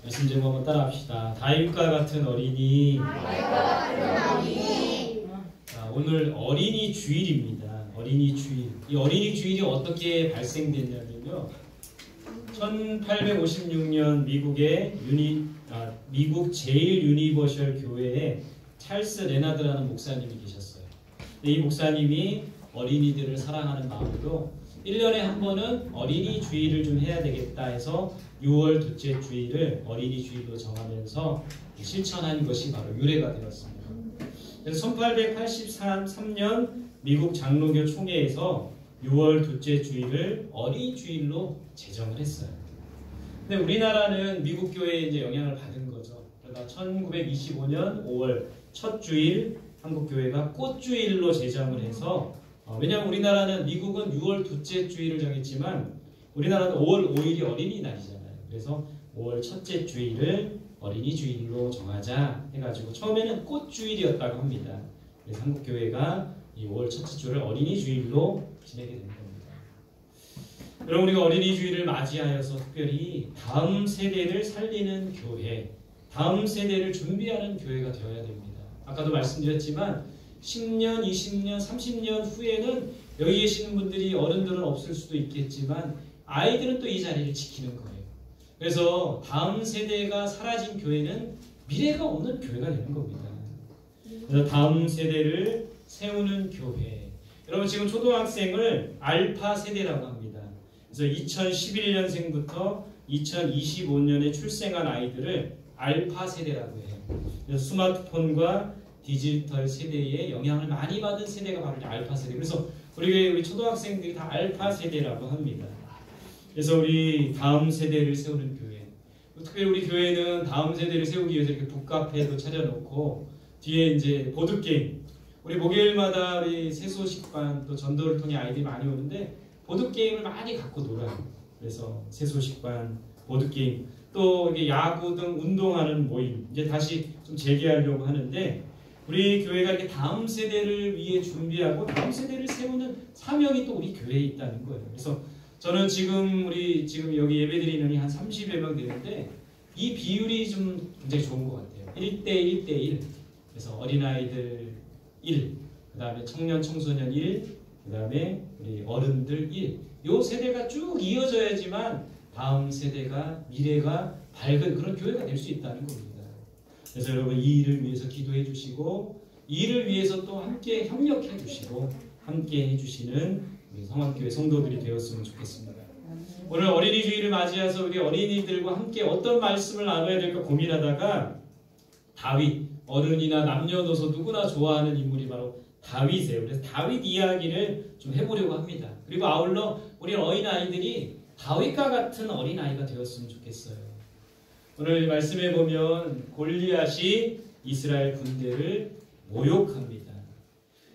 말씀 제목 한번 따라합시다. 다윗과 같은 어린이. 자, 오늘 어린이 주일입니다. 어린이 주일. 이 어린이 주일이 어떻게 발생됐냐면요. 1856년 미국 제일 유니버셜 교회에 찰스 레나드라는 목사님이 계셨어요. 이 목사님이 어린이들을 사랑하는 마음으로 1년에 한 번은 어린이 주일을 좀 해야 되겠다 해서 6월 둘째 주일을 어린이 주일로 정하면서 실천한 것이 바로 유래가 되었습니다. 그래서 1883년 미국 장로교 총회에서 6월 둘째 주일을 어린이 주일로 제정을 했어요. 근데 우리나라는 미국 교회에 이제 영향을 받은 거죠. 그러다 1925년 5월 첫 주일 한국 교회가 꽃주일로 제정을 해서 왜냐하면 우리나라는 미국은 6월 둘째 주일을 정했지만 우리나라는 5월 5일이 어린이날이잖아요. 그래서 5월 첫째 주일을 어린이 주일로 정하자 해가지고 처음에는 꽃주일이었다고 합니다. 그래서 한국 교회가 이 5월 첫째 주를 어린이 주일로 지내게 된 겁니다. 여러분, 우리가 어린이 주일을 맞이하여서 특별히 다음 세대를 살리는 교회, 다음 세대를 준비하는 교회가 되어야 됩니다. 아까도 말씀드렸지만 10년, 20년, 30년 후에는 여기 계시는 분들이 어른들은 없을 수도 있겠지만 아이들은 또 이 자리를 지키는 거예요. 그래서 다음 세대가 사라진 교회는 미래가 없는 교회가 되는 겁니다. 그래서 다음 세대를 세우는 교회. 여러분, 지금 초등학생을 알파 세대라고 합니다. 그래서 2011년생부터 2025년에 출생한 아이들을 알파 세대라고 해요. 그래서 스마트폰과 디지털 세대에 영향을 많이 받은 세대가 바로 알파 세대. 그래서 우리 초등학생들이 다 알파 세대라고 합니다. 그래서 우리 다음 세대를 세우는 교회. 특별히 우리 교회는 다음 세대를 세우기 위해서 이렇게 북카페도 차려놓고 뒤에 이제 보드게임. 우리 목요일마다 우리 세소식반 또 전도를 통해 아이들이 많이 오는데 보드게임을 많이 갖고 놀아요. 그래서 세소식반, 보드게임, 또 이게 야구 등 운동하는 모임 이제 다시 좀 재개하려고 하는데 우리 교회가 이렇게 다음 세대를 위해 준비하고 다음 세대를 세우는 사명이 또 우리 교회에 있다는 거예요. 그래서 저는 지금 여기 예배드리는 이 한 30여 명 되는데 이 비율이 좀 굉장히 좋은 것 같아요. 1대1, 1대1. 그래서 어린아이들 1, 그 다음에 청년, 청소년 1, 그 다음에 우리 어른들 1. 요 세대가 쭉 이어져야지만 다음 세대가 미래가 밝은 그런 교회가 될 수 있다는 겁니다. 그래서 여러분 이 일을 위해서 기도해 주시고 이 일을 위해서 또 함께 협력해 주시고 함께 해주시는 우리 성안교회 성도들이 되었으면 좋겠습니다. 오늘 어린이 주일을 맞이해서 우리 어린이들과 함께 어떤 말씀을 나눠야 될까 고민하다가 다윗, 어른이나 남녀노소 누구나 좋아하는 인물이 바로 다윗이에요. 그래서 다윗 이야기를 좀 해보려고 합니다. 그리고 아울러 우리 어린아이들이 다윗과 같은 어린아이가 되었으면 좋겠어요. 오늘 말씀해 보면 골리앗이 이스라엘 군대를 모욕합니다.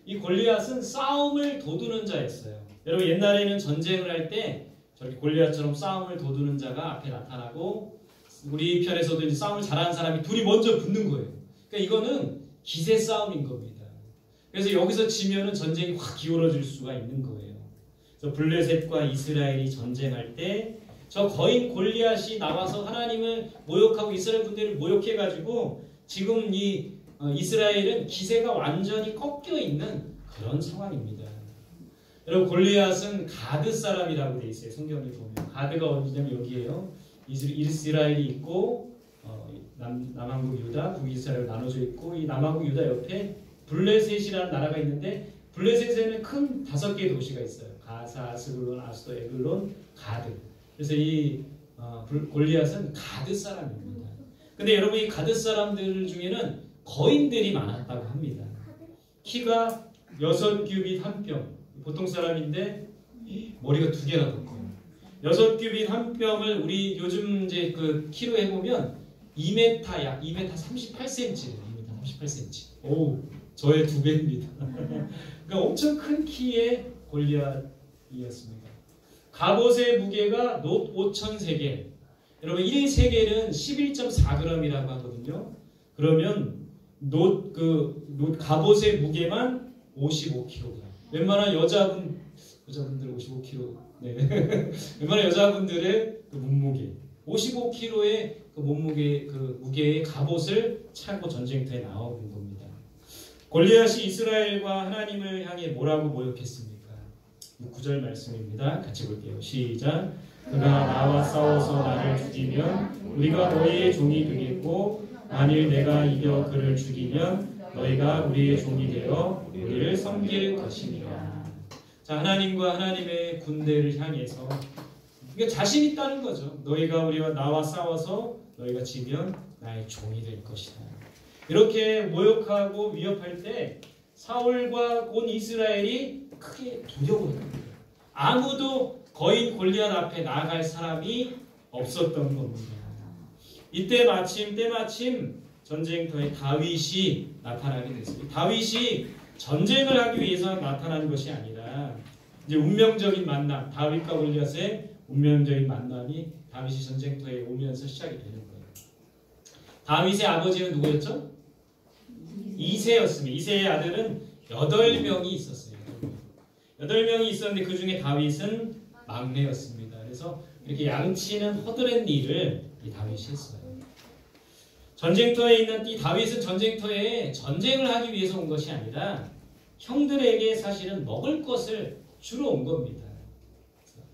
이 골리앗은 싸움을 도두는 자였어요. 여러분, 옛날에는 전쟁을 할 때 저렇게 골리앗처럼 싸움을 도두는 자가 앞에 나타나고 우리 편에서도 이제 싸움을 잘하는 사람이 둘이 먼저 붙는 거예요. 그러니까 이거는 기세 싸움인 겁니다. 그래서 여기서 지면은 전쟁이 확 기울어질 수가 있는 거예요. 그래서 블레셋과 이스라엘이 전쟁할 때 저 거인 골리앗이 나와서 하나님을 모욕하고 이스라엘 군대를 모욕해가지고 지금 이 이스라엘은 기세가 완전히 꺾여 있는 그런 상황입니다. 여러분, 골리앗은 가드 사람이라고 돼 있어요. 성경에 보면 가드가 어디냐면 여기에요. 이스라엘이 있고 남한국 유다, 북이스라엘 나눠져 있고 이 남한국 유다 옆에 블레셋이라는 나라가 있는데 블레셋에는 큰 5개의 도시가 있어요. 가사, 아스글론, 아스도, 에글론, 가드. 그래서 이 골리앗은 가드 사람입니다. 근데 여러분, 이 가드 사람들 중에는 거인들이 많았다고 합니다. 키가 6규빗 1뼘. 보통 사람인데 머리가 2개나 더 커요. 6규빗 1뼘을 우리 요즘 이제 그 키로 해보면 2m, 약 2m 38cm예요. 2m 38cm. 오, 저의 2배입니다. 그러니까 엄청 큰 키의 골리앗이었습니다. 갑옷의 무게가 놋 5,000세겔. 여러분, 1세겔은 11.4g이라고 하거든요. 그러면 갑옷의 무게만 55kg. 웬만한 여자분들 55kg. 네. 웬만한 여자분들의 그 몸무게 55kg의 그 몸무게, 그 무게의 갑옷을 차고 전쟁터에 나오는 겁니다. 골리앗이 이스라엘과 하나님을 향해 뭐라고 모욕했습니까? 9절 말씀입니다. 같이 볼게요. 시작. 그가 나와 싸워서 나를 죽이면 우리가 너희의 종이 되겠고 만일 내가 이겨 그를 죽이면 너희가 우리의 종이 되어 우리를 섬길 것이니라. 자, 하나님과 하나님의 군대를 향해서 이게 자신 있다는 거죠. 너희가 우리와 나와 싸워서 너희가 지면 나의 종이 될 것이다. 이렇게 모욕하고 위협할 때 사울과 온 이스라엘이 크게 두려워했던 거예요. 아무도 거인 골리앗 앞에 나아갈 사람이 없었던 겁니다. 이때 때마침 전쟁터에 다윗이 나타나게 됐어요. 다윗이 전쟁을 하기 위해서 나타난 것이 아니라 이제 운명적인 만남, 다윗과 골리앗의 운명적인 만남이 다윗이 전쟁터에 오면서 시작이 되는 거예요. 다윗의 아버지는 누구였죠? 이새였습니다. 이새의 아들은 8명이 있었어요. 8명이 있었는데 그 중에 다윗은 막내였습니다. 그래서 이렇게 양치는 허드렛 일을 이 다윗이 했어요. 전쟁터에 있는 이 다윗은 전쟁터에 전쟁을 하기 위해서 온 것이 아니라 형들에게 사실은 먹을 것을 주러 온 겁니다.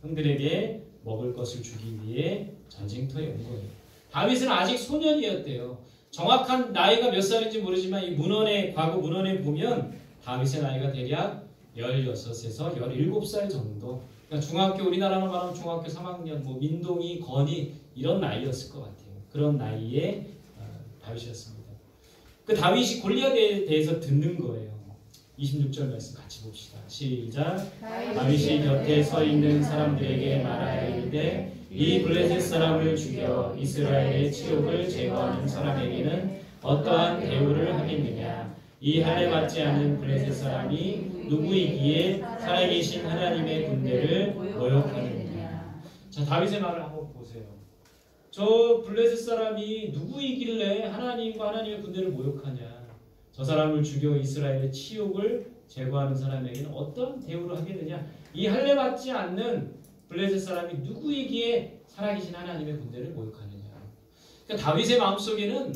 형들에게 먹을 것을 주기 위해 전쟁터에 온 거예요. 다윗은 아직 소년이었대요. 정확한 나이가 몇 살인지 모르지만 이 과거 문헌에 보면 다윗의 나이가 대략 16에서 17살 정도. 그러니까 우리나라로 말하면 중학교 3학년, 민동이, 건이 이런 나이였을 것 같아요. 그런 나이에 다윗이었습니다. 그 다윗이 골리앗에 대해서 듣는 거예요. 26절 말씀 같이 봅시다. 시작. 다윗이 곁에 서 있는 사람들에게 말하여 이르되 이 블레셋 사람을 죽여 이스라엘의 치욕을 제거하는 사람에게는 어떠한 대우를 하겠느냐. 이 할례 받지 않는 블레셋 사람이 누구이기에 살아계신 하나님의 군대를 모욕하느냐. 자, 다윗의 말을 한번 보세요. 저 블레셋 사람이 누구이길래 하나님과 하나님의 군대를 모욕하냐. 저 사람을 죽여 이스라엘의 치욕을 제거하는 사람에게는 어떤 대우를 하겠느냐. 이 할례 받지 않는 블레셋 사람이 누구이기에 살아계신 하나님의 군대를 모욕하느냐. 그러니까 다윗의 마음속에는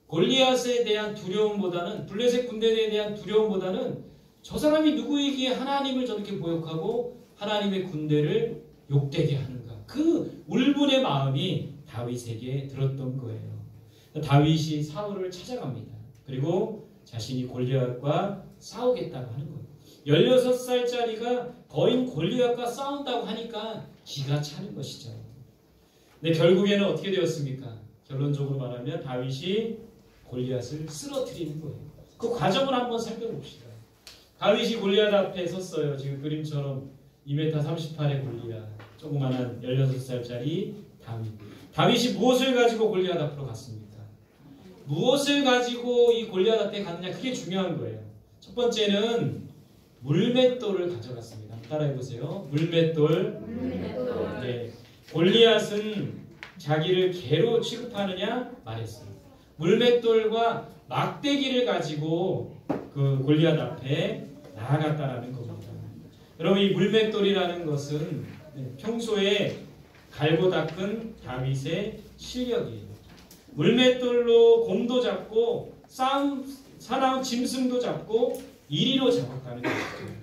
골리앗에 대한 두려움보다는, 블레셋 군대에 대한 두려움보다는 저 사람이 누구이기에 하나님을 저렇게 모욕하고 하나님의 군대를 욕되게 하는가. 그 울분의 마음이 다윗에게 들었던 거예요. 다윗이 사울을 찾아갑니다. 그리고 자신이 골리앗과 싸우겠다고 하는 거예요. 16살짜리가 거인 골리앗과 싸운다고 하니까 기가 차는 것이죠. 근데 결국에는 어떻게 되었습니까? 결론적으로 말하면 다윗이 골리앗을 쓰러뜨리는 거예요. 그 과정을 한번 살펴봅시다. 다윗이 골리앗 앞에 섰어요. 지금 그림처럼 2m 38의 골리앗, 조그만한 16살짜리 다윗. 다윗이 무엇을 가지고 골리앗 앞으로 갔습니까? 무엇을 가지고 이 골리앗 앞에 갔느냐, 그게 중요한 거예요. 첫 번째는 물맷돌을 가져갔습니다. 따라해보세요. 물맷돌. 네. 골리앗은 자기를 개로 취급하느냐 말했어요. 물맷돌과 막대기를 가지고 그 골리앗 앞에 나아갔다라는 겁니다. 여러분, 이 물맷돌이라는 것은 평소에 갈고 닦은 다윗의 실력이에요. 물맷돌로 곰도 잡고 사나운 짐승도 잡고 이리로 잡았다는 것이죠.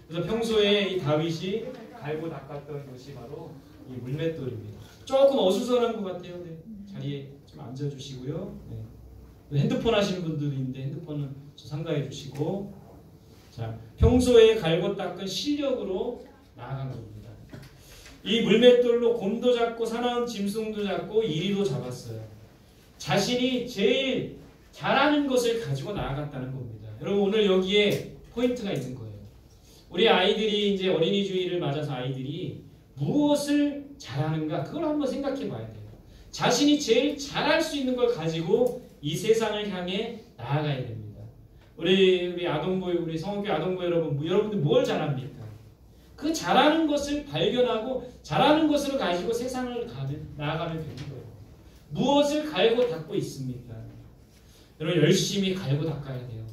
그래서 평소에 이 다윗이 갈고 닦았던 것이 바로 이 물맷돌입니다. 조금 어수선한 것 같아요. 네. 자리에 좀 앉아주시고요. 네. 핸드폰 하시는 분들도 있는데 핸드폰은 상가해 주시고, 자, 평소에 갈고 닦은 실력으로 나아간 겁니다. 이 물맷돌로 곰도 잡고 사나운 짐승도 잡고 이리도 잡았어요. 자신이 제일 잘하는 것을 가지고 나아갔다는 겁니다. 여러분, 오늘 여기에 포인트가 있는 거예요. 우리 아이들이 이제 어린이주의를 맞아서 아이들이 무엇을 잘하는가, 그걸 한번 생각해 봐야 돼요. 자신이 제일 잘할 수 있는 걸 가지고 이 세상을 향해 나아가야 됩니다. 우리 아동부, 우리 성학교 아동부 여러분들 뭘 잘합니까? 그 잘하는 것을 발견하고 잘하는 것을 가지고 세상을 나아가면 되는 거예요. 무엇을 갈고 닦고 있습니까? 여러분, 열심히 갈고 닦아야 돼요.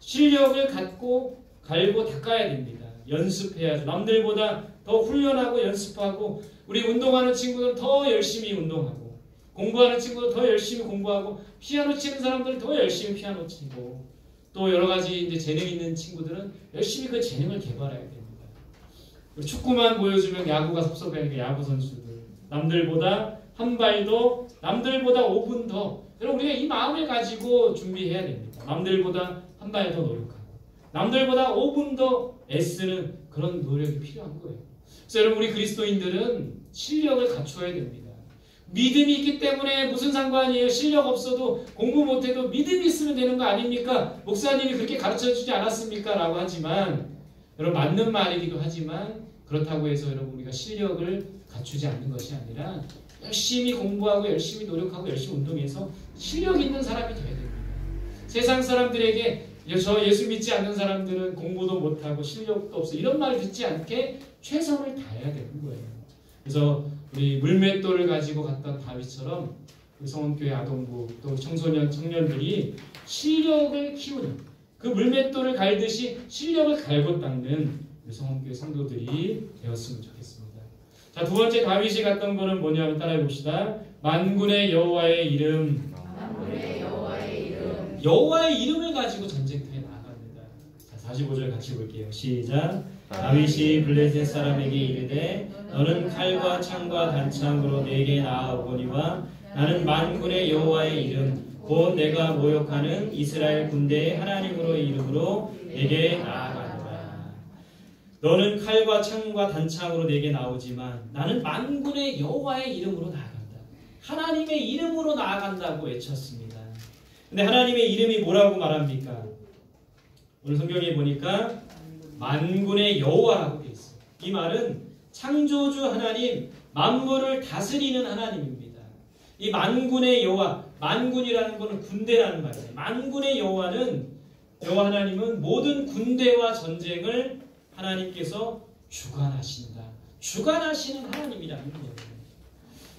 실력을 갖고 갈고 닦아야 됩니다. 연습해야죠. 남들보다 더 훈련하고 연습하고, 우리 운동하는 친구들은 더 열심히 운동하고, 공부하는 친구도 더 열심히 공부하고 피아노 치는 사람들은 더 열심히 피아노 치고 또 여러 가지 이제 재능 있는 친구들은 열심히 그 재능을 개발해야 됩니다. 축구만 보여주면 야구가 섭섭하니까 야구 선수들 남들보다 한 발 더, 남들보다 5분 더. 여러분 우리가 이 마음을 가지고 준비해야 됩니다. 남들보다 한 발 더 노력하고 남들보다 5분 더 애쓰는 그런 노력이 필요한 거예요. 그래서 여러분 우리 그리스도인들은 실력을 갖추어야 됩니다. 믿음이 있기 때문에 무슨 상관이에요? 실력 없어도 공부 못해도 믿음이 있으면 되는 거 아닙니까? 목사님이 그렇게 가르쳐주지 않았습니까? 라고 하지만 여러분 맞는 말이기도 하지만 그렇다고 해서 여러분 우리가 실력을 갖추지 않는 것이 아니라 열심히 공부하고 열심히 노력하고 열심히 운동해서 실력 있는 사람이 돼야 됩니다. 세상 사람들에게 저 예수 믿지 않는 사람들은 공부도 못하고 실력도 없어 이런 말 듣지 않게 최선을 다해야 되는 거예요. 그래서 우리 물맷돌을 가지고 갔던 다윗처럼 그 성원교회 아동부 또 청년들이 실력을 키우는 그 물맷돌을 갈듯이 실력을 갈고 닦는 성원교회 성도들이 되었으면 좋겠습니다. 자, 두 번째 다윗이 갔던 거는 뭐냐면 따라해 봅시다. 만군의 여호와의 이름. 여호와의 이름을 가지고 전쟁터에 나아갑니다. 자, 45절 같이 볼게요. 시작. 다윗이 블레셋 사람에게 이르되 너는 칼과 창과 단창으로 내게 나아오거니와 나는 만군의 여호와의 이름 곧 내가 모욕하는 이스라엘 군대의 하나님으로의 이름으로 내게 나아가노라. 너는 칼과 창과 단창으로 내게 나오지만 나는 만군의 여호와의 이름으로 나아간다. 하나님의 이름으로 나아간다고 외쳤습니다. 근데 하나님의 이름이 뭐라고 말합니까? 오늘 성경에 보니까 만군의 여호와라고 되어 있어요. 이 말은 창조주 하나님, 만물을 다스리는 하나님입니다. 이 만군의 여호와, 만군이라는 것은 군대라는 말이에요. 만군의 여호와는 여호와 하나님은 모든 군대와 전쟁을 하나님께서 주관하신다. 주관하시는 하나님이라는 거예요.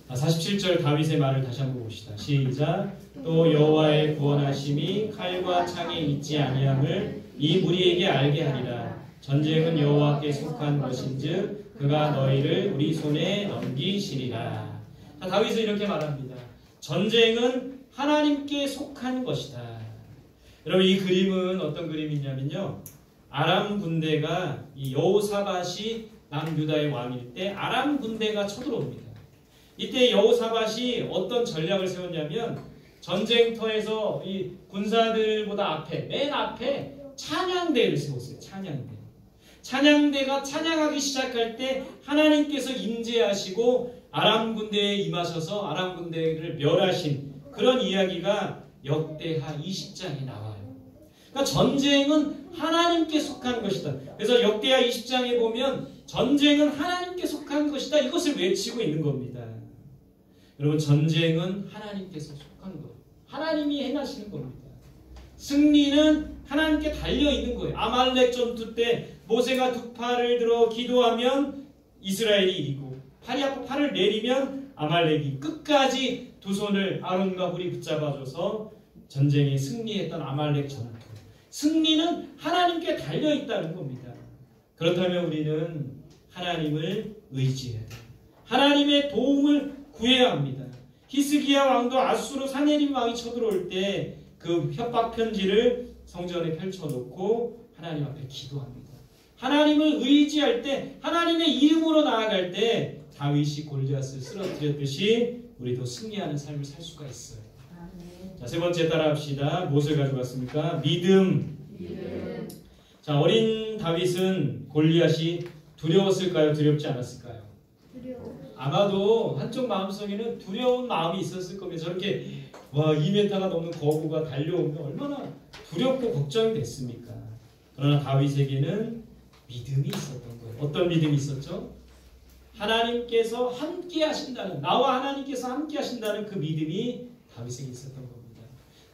47절 다윗의 말을 다시 한번 봅시다. 시작. 또 여호와의 구원하심이 칼과 창에 있지 아니함을 이 무리에게 알게 하리라. 전쟁은 여호와께 속한 것인즉 그가 너희를 우리 손에 넘기시리라. 자, 다윗은 이렇게 말합니다. 전쟁은 하나님께 속한 것이다. 여러분 이 그림은 어떤 그림이냐면요. 아람 군대가 이 여호사밧이 남유다의 왕일 때 아람 군대가 쳐들어옵니다. 이때 여호사밧이 어떤 전략을 세웠냐면 전쟁터에서 이 군사들보다 앞에 맨 앞에 찬양대를 세웠어요. 찬양대가 찬양하기 시작할 때 하나님께서 임재하시고 아람 군대에 임하셔서 아람 군대를 멸하신 그런 이야기가 역대하 20장에 나와요. 그러니까 전쟁은 하나님께 속한 것이다. 그래서 역대하 20장에 보면 전쟁은 하나님께 속한 것이다. 이것을 외치고 있는 겁니다. 여러분 전쟁은 하나님께서 속한 것. 하나님이 행하시는 겁니다. 승리는 하나님께 달려있는 거예요. 아말렉 전투 때 모세가 두 팔을 들어 기도하면 이스라엘이 이기고 팔을 내리면 아말렉이 끝까지 두 손을 아론과 훌이 붙잡아줘서 전쟁에 승리했던 아말렉 전투. 승리는 하나님께 달려있다는 겁니다. 그렇다면 우리는 하나님을 의지해야 돼요. 하나님의 도움을 구해야 합니다. 히스기야 왕도 아수르 사네립 왕이 쳐들어올 때 그 협박 편지를 성전에 펼쳐놓고 하나님 앞에 기도합니다. 하나님을 의지할 때 하나님의 이름으로 나아갈 때 다윗이 골리앗을 쓰러뜨렸듯이 우리도 승리하는 삶을 살 수가 있어요. 자, 세 번째 따라합시다. 무엇을 가지고 왔습니까? 믿음. 자, 어린 다윗은 골리앗이 두려웠을까요? 두렵지 않았을까요? 아마도 한쪽 마음속에는 두려운 마음이 있었을 겁니다. 저렇게 2m가 넘는 거구가 달려오면 얼마나 두렵고 걱정이 됐습니까? 그러나 다윗에게는 믿음이 있었던 거예요. 어떤 믿음이 있었죠? 하나님께서 함께 하신다는, 나와 하나님께서 함께 하신다는 그 믿음이 다윗에게 있었던 겁니다.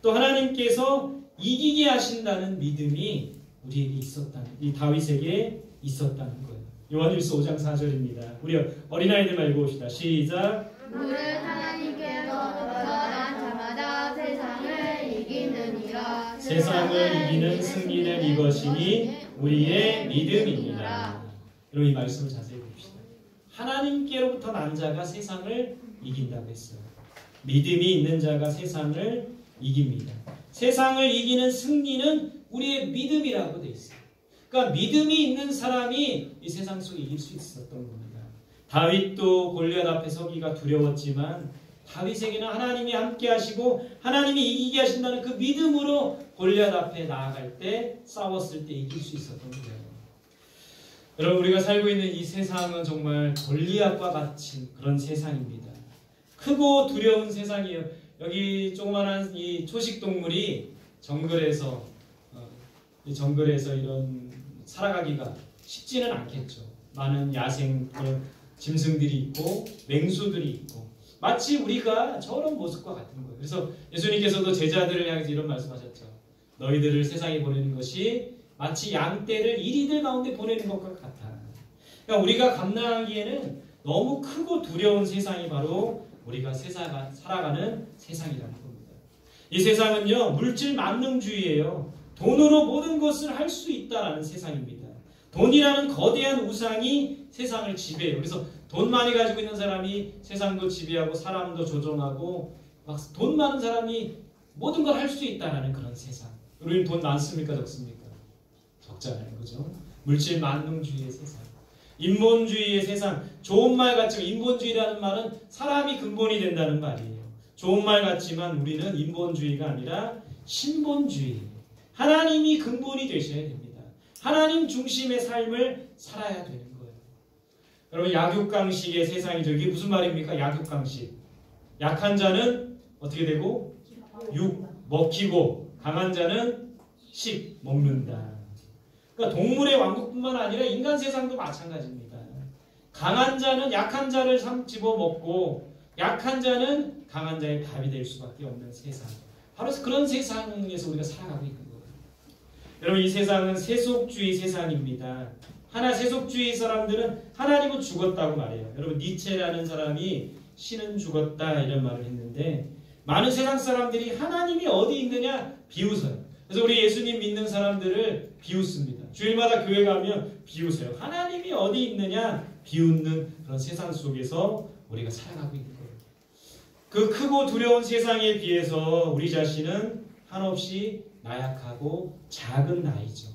또 하나님께서 이기게 하신다는 믿음이 우리에게 있었다는, 이 다윗에게 있었다는 거예요. 요한일서 5장 4절입니다. 우리 어린아이들만 읽어봅시다. 시작. 무릇 하나님께서 전한 자마다 세상을 이기느니라. 세상을 이기는 승리는 이것이니 우리의 믿음입니다. 여러분 이 말씀을 자세히 봅시다. 하나님께로부터 난 자가 세상을 이긴다고 했어요. 믿음이 있는 자가 세상을 이깁니다. 세상을 이기는 승리는 우리의 믿음이라고 되어 있어요. 그러니까 믿음이 있는 사람이 이 세상 속에 이길 수 있었던 겁니다. 다윗도 골리앗 앞에 서기가 두려웠지만 다윗에게는 하나님이 함께 하시고 하나님이 이기게 하신다는 그 믿음으로 골리앗 앞에 나아갈 때 싸웠을 때 이길 수 있었던 거예요. 여러분, 우리가 살고 있는 이 세상은 정말 골리앗과 같은 그런 세상입니다. 크고 두려운 세상이에요. 여기 조그마한 이 초식 동물이 정글에서 이런 살아가기가 쉽지는 않겠죠. 많은 야생 그런 짐승들이 있고 맹수들이 있고 마치 우리가 저런 모습과 같은 거예요. 그래서 예수님께서도 제자들을 향해서 이런 말씀하셨죠. 너희들을 세상에 보내는 것이 마치 양떼를 이리들 가운데 보내는 것과 같아. 그러니까 우리가 감당하기에는 너무 크고 두려운 세상이 바로 우리가 살아가는 세상이라는 겁니다. 이 세상은요, 물질 만능주의예요. 돈으로 모든 것을 할 수 있다라는 세상입니다. 돈이라는 거대한 우상이 세상을 지배해요. 그래서 돈 많이 가지고 있는 사람이 세상도 지배하고 사람도 조종하고 막 돈 많은 사람이 모든 걸 할 수 있다라는 그런 세상. 우리는 돈 많습니까? 적습니까? 적잖아요. 그죠? 물질 만능주의의 세상. 인본주의의 세상. 좋은 말 같지만 인본주의라는 말은 사람이 근본이 된다는 말이에요. 좋은 말 같지만 우리는 인본주의가 아니라 신본주의. 하나님이 근본이 되셔야 됩니다. 하나님 중심의 삶을 살아야 되는 거예요. 여러분, 약육강식의 세상이죠. 이게 무슨 말입니까? 약육강식. 약한 자는 어떻게 되고? 육 먹히고 강한 자는 식 먹는다. 그러니까 동물의 왕국뿐만 아니라 인간 세상도 마찬가지입니다. 강한 자는 약한 자를 집어먹고 약한 자는 강한 자의 밥이 될 수밖에 없는 세상. 바로 그런 세상에서 우리가 살아가고 있는 거예요. 여러분, 이 세상은 세속주의 세상입니다. 세속주의 사람들은 하나님은 죽었다고 말해요. 여러분, 니체라는 사람이 신은 죽었다 이런 말을 했는데 많은 세상 사람들이 하나님이 어디 있느냐 비웃어요. 그래서 우리 예수님 믿는 사람들을 비웃습니다. 주일마다 교회 가면 비웃어요. 하나님이 어디 있느냐 비웃는 그런 세상 속에서 우리가 살아가고 있는 거예요. 그 크고 두려운 세상에 비해서 우리 자신은 한없이 나약하고 작은 나이죠.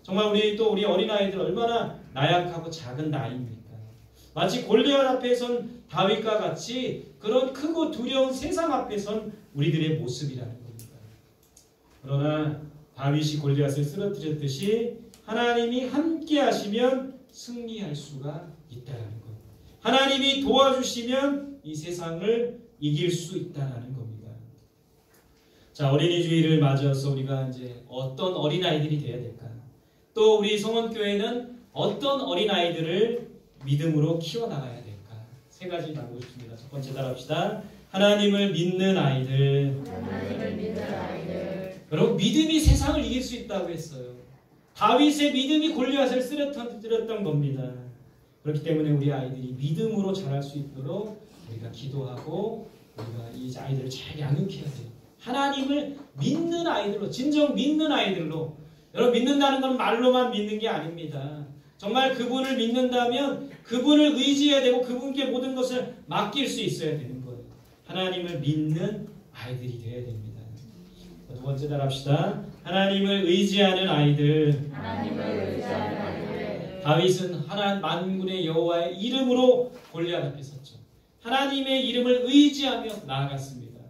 정말 우리 어린아이들 얼마나 나약하고 작은 나이입니까? 마치 골리앗 앞에 선 다윗과 같이 그런 크고 두려운 세상 앞에 선 우리들의 모습이라는 겁니다. 그러나 다윗이 골리앗을 쓰러뜨렸듯이 하나님이 함께 하시면 승리할 수가 있다는 거예요. 하나님이 도와주시면 이 세상을 이길 수 있다는 겁니다. 자, 어린이 주일을 맞아서 우리가 이제 어떤 어린아이들이 되어야 될까? 또 우리 성원교회는 어떤 어린아이들을 믿음으로 키워나가야 될까? 세 가지 나누고 싶습니다. 첫 번째 따라합시다. 하나님을 믿는 아이들. 여러분, 믿음이 세상을 이길 수 있다고 했어요. 다윗의 믿음이 골리앗을 쓰러뜨렸던 겁니다. 그렇기 때문에 우리 아이들이 믿음으로 자랄 수 있도록 우리가 기도하고 우리가 이 아이들을 잘 양육해야 돼요. 하나님을 믿는 아이들로, 진정 믿는 아이들로. 여러분, 믿는다는 건 말로만 믿는 게 아닙니다. 정말 그분을 믿는다면 그분을 의지해야 되고 그분께 모든 것을 맡길 수 있어야 되는 거예요. 하나님을 믿는 아이들이 되어야 됩니다. 두 번째 따라합시다. 하나님을 의지하는 아이들. 다윗은 하나님 만군의 여호와의 이름으로 골리앗 앞에 섰죠. 하나님의 이름을 의지하며 나아갔습니다.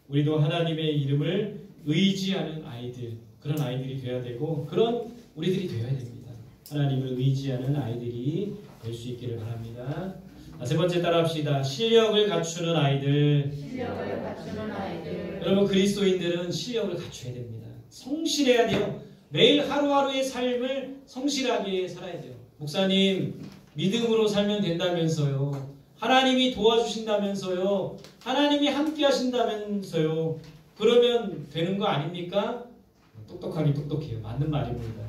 우리도 하나님의 이름을 의지하는 아이들, 그런 아이들이 되어야 되고 그런 우리들이 되어야 됩니다. 하나님을 의지하는 아이들이 될 수 있기를 바랍니다. 세 번째 따라합시다. 실력을 갖추는 아이들. 여러분, 그리스도인들은 실력을 갖춰야 됩니다. 성실해야 돼요. 매일 하루하루의 삶을 성실하게 살아야 돼요. 목사님, 믿음으로 살면 된다면서요. 하나님이 도와주신다면서요. 하나님이 함께 하신다면서요. 그러면 되는 거 아닙니까? 똑똑하긴 똑똑해요. 맞는 말입니다.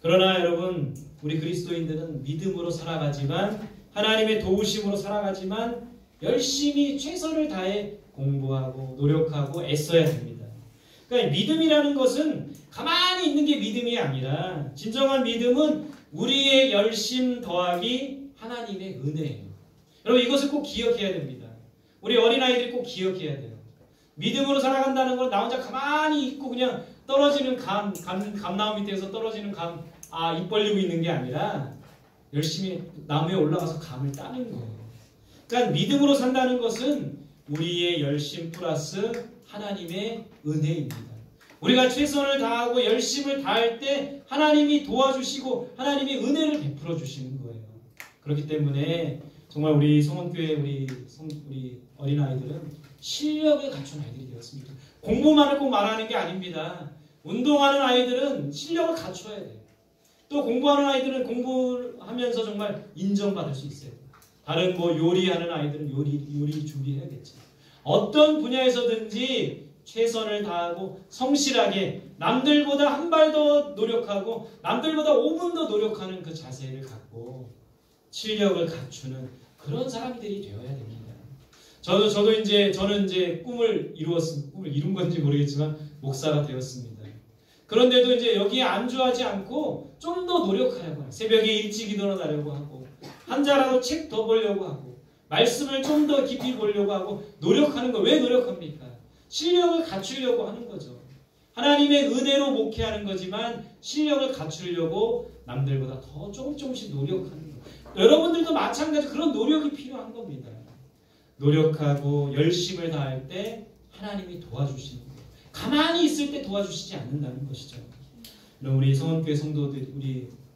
그러나 여러분, 우리 그리스도인들은 믿음으로 살아가지만 하나님의 도우심으로 살아가지만 열심히 최선을 다해 공부하고 노력하고 애써야 됩니다. 그러니까 믿음이라는 것은 가만히 있는 게 믿음이 아니라 진정한 믿음은 우리의 열심 더하기 하나님의 은혜예요. 여러분, 이것을 꼭 기억해야 됩니다. 우리 어린아이들이 꼭 기억해야 돼요. 믿음으로 살아간다는 건 나 혼자 가만히 있고 그냥 떨어지는 감나무 밑에서 떨어지는 입 벌리고 있는 게 아니라 열심히 나무에 올라가서 감을 따는 거예요. 그러니까 믿음으로 산다는 것은 우리의 열심 플러스 하나님의 은혜입니다. 우리가 최선을 다하고 열심을 다할 때 하나님이 도와주시고 하나님이 은혜를 베풀어 주시는 거예요. 그렇기 때문에 정말 우리 성원교회 우리 어린아이들은 실력을 갖춘 아이들이 되었습니다. 공부만을 꼭 말하는 게 아닙니다. 운동하는 아이들은 실력을 갖춰야 돼요. 또 공부하는 아이들은 공부하면서 정말 인정받을 수 있어요. 다른 요리하는 아이들은 요리 준비해야겠죠. 어떤 분야에서든지 최선을 다하고 성실하게 남들보다 한 발 더 노력하고 남들보다 5분 더 노력하는 그 자세를 갖고 실력을 갖추는 그런 사람들이 되어야 됩니다. 저는 이제 꿈을 이룬 건지 모르겠지만 목사가 되었습니다. 그런데도 이제 여기에 안주하지 않고 좀 더 노력하려고 해요. 새벽에 일찍 일어나려고 하고 한자라도 책 더 보려고 하고 말씀을 좀 더 깊이 보려고 하고 노력하는 거. 왜 노력합니까? 실력을 갖추려고 하는 거죠. 하나님의 은혜로 목회하는 거지만 실력을 갖추려고 남들보다 더 조금씩 노력하는 거. 여러분들도 마찬가지 그런 노력이 필요한 겁니다. 노력하고 열심을 다할 때 하나님이 도와주시는 거예요. 가만히 있을 때 도와주시지 않는다는 것이죠. 우리 성원교회 성도들,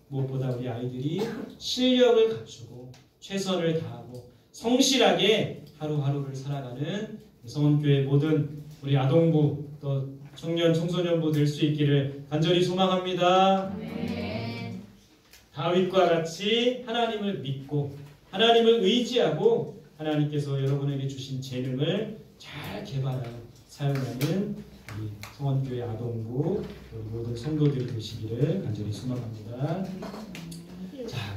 무엇보다 우리 아이들이 실력을 갖추고 최선을 다하고 성실하게 하루하루를 살아가는 성원교회 모든 우리 아동부 또 청년 청소년부 될 수 있기를 간절히 소망합니다. 네. 다윗과 같이 하나님을 믿고 하나님을 의지하고 하나님께서 여러분에게 주신 재능을 잘 개발하여 사용하는 우리 성원교회 아동부 모든 성도들이 되시기를 간절히 소망합니다. 자,